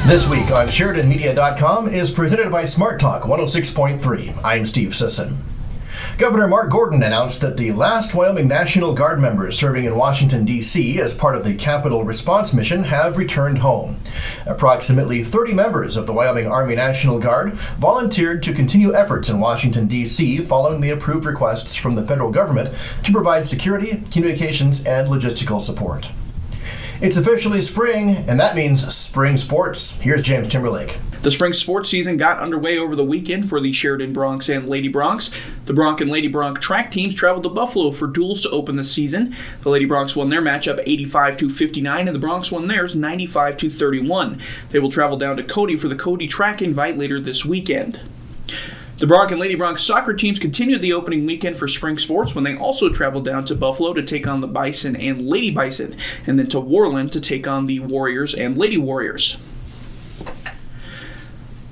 This week on SheridanMedia.com is presented by Smart Talk 106.3. I'm Steve Sisson. Governor Mark Gordon announced that the last Wyoming National Guard members serving in Washington, D.C. as part of the Capitol Response Mission have returned home. Approximately 30 members of the Wyoming Army National Guard volunteered to continue efforts in Washington, D.C. following the approved requests from the federal government to provide security, communications, and logistical support. It's officially spring, and that means spring sports. Here's James Timberlake. The spring sports season got underway over the weekend for the Sheridan Broncs and Lady Broncs. The Bronc and Lady Bronc track teams traveled to Buffalo for duels to open the season. The Lady Broncs won their matchup 85-59, and the Broncs won theirs 95-31. They will travel down to Cody for the Cody Track Invite later this weekend. The Bronc and Lady Bronc soccer teams continued the opening weekend for spring sports when they also traveled down to Buffalo to take on the Bison and Lady Bison, and then to Worland to take on the Warriors and Lady Warriors.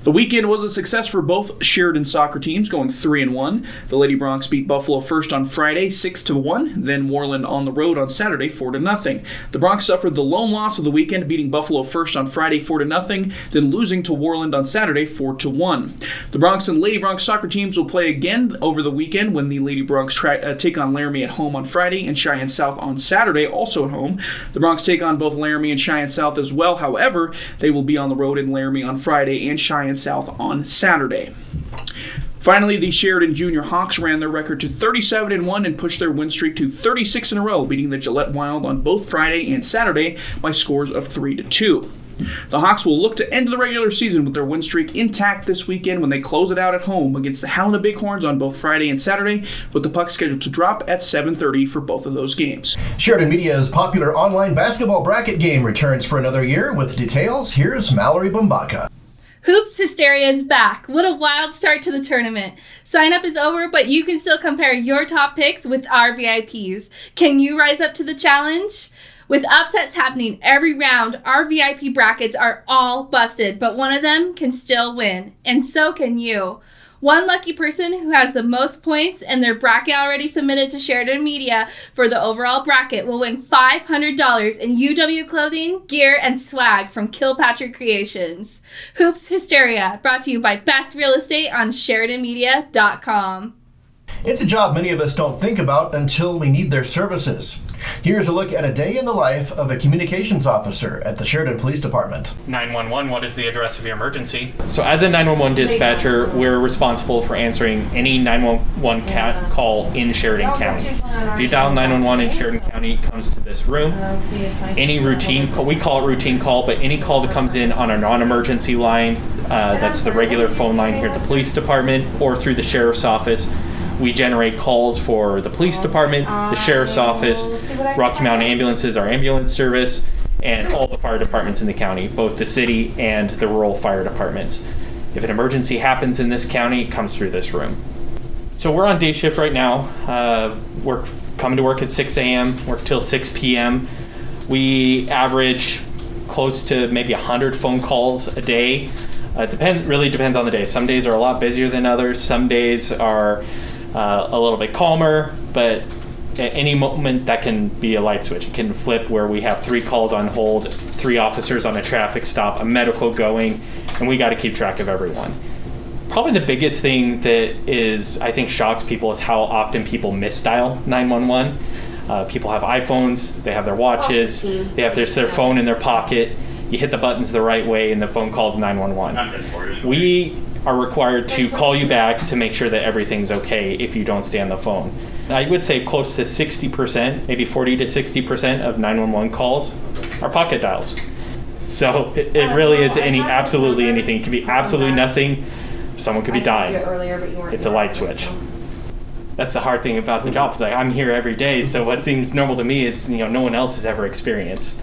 The weekend was a success for both Sheridan soccer teams, going 3-1. The Lady Broncs beat Buffalo first on Friday, 6-1, then Worland on the road on Saturday, 4-0. The Broncs suffered the lone loss of the weekend, beating Buffalo first on Friday, 4-0, then losing to Worland on Saturday, 4-1. The Broncs and Lady Broncs soccer teams will play again over the weekend when the Lady Broncs take on Laramie at home on Friday and Cheyenne South on Saturday, also at home. The Broncs take on both Laramie and Cheyenne South as well. However, they will be on the road in Laramie on Friday and Cheyenne South on Saturday. Finally, the Sheridan Junior Hawks ran their record to 37-1 and pushed their win streak to 36 in a row, beating the Gillette Wild on both Friday and Saturday by scores of 3-2. The Hawks will look to end the regular season with their win streak intact this weekend when they close it out at home against the Helena Bighorns on both Friday and Saturday, with the puck scheduled to drop at 7:30 for both of those games. Sheridan Media's popular online basketball bracket game returns for another year. With details, here's Mallory Bumbaka. Hoops Hysteria is back. What a wild start to the tournament. Sign up is over, but you can still compare your top picks with our VIPs. Can you rise up to the challenge? With upsets happening every round, our VIP brackets are all busted, but one of them can still win, and so can you. One lucky person who has the most points and their bracket already submitted to Sheridan Media for the overall bracket will win $500 in UW clothing, gear, and swag from Kilpatrick Creations. Hoops Hysteria, brought to you by Best Real Estate on SheridanMedia.com. It's a job many of us don't think about until we need their services. Here's a look at a day in the life of a communications officer at the Sheridan Police Department. 911, what is the address of your emergency? So as a 911 dispatcher, we're responsible for answering any 911 call in Sheridan County. If you dial 911 in Sheridan County, it comes to this room. Any routine call, we call it routine call, but any call that comes in on a non-emergency line, that's the regular phone line here at the police department or through the sheriff's office. We generate calls for the police department, the sheriff's office, Rocky Mountain Ambulances, our ambulance service, and all the fire departments in the county, both the city and the rural fire departments. If an emergency happens in this county, it comes through this room. So we're on day shift right now. We're coming to work at 6 a.m., work till 6 p.m. We average close to maybe 100 phone calls a day. Really depends on the day. Some days are a lot busier than others. Some days are a little bit calmer, but at any moment that can be a light switch. It can flip where we have 3 calls on hold, 3 officers on a traffic stop, a medical going, and we got to keep track of everyone. Probably the biggest thing that I think shocks people is how often people misdial 911. People have iPhones, they have their watches, they have their phone in their pocket. You hit the buttons the right way and the phone calls 911. We are required to call you back to make sure that everything's okay if you don't stay on the phone. I would say close to 60%, maybe 40 to 60% of 911 calls are pocket dials. So it really is absolutely anything. It could be absolutely nothing. Someone could be dying. It's a light switch. That's the hard thing about the job. Is like I'm here every day, so what seems normal to me is no one else has ever experienced.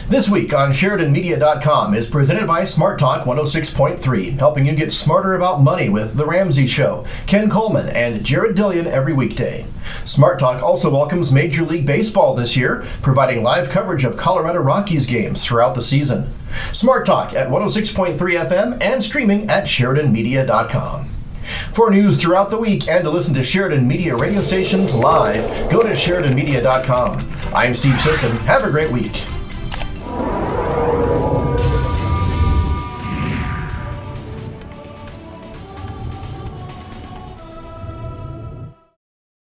This week on SheridanMedia.com is presented by Smart Talk 106.3, helping you get smarter about money with The Ramsey Show, Ken Coleman, and Jared Dillion every weekday. Smart Talk also welcomes Major League Baseball this year, providing live coverage of Colorado Rockies games throughout the season. Smart Talk at 106.3 FM and streaming at SheridanMedia.com. For news throughout the week and to listen to Sheridan Media radio stations live, go to SheridanMedia.com. I'm Steve Sisson. Have a great week.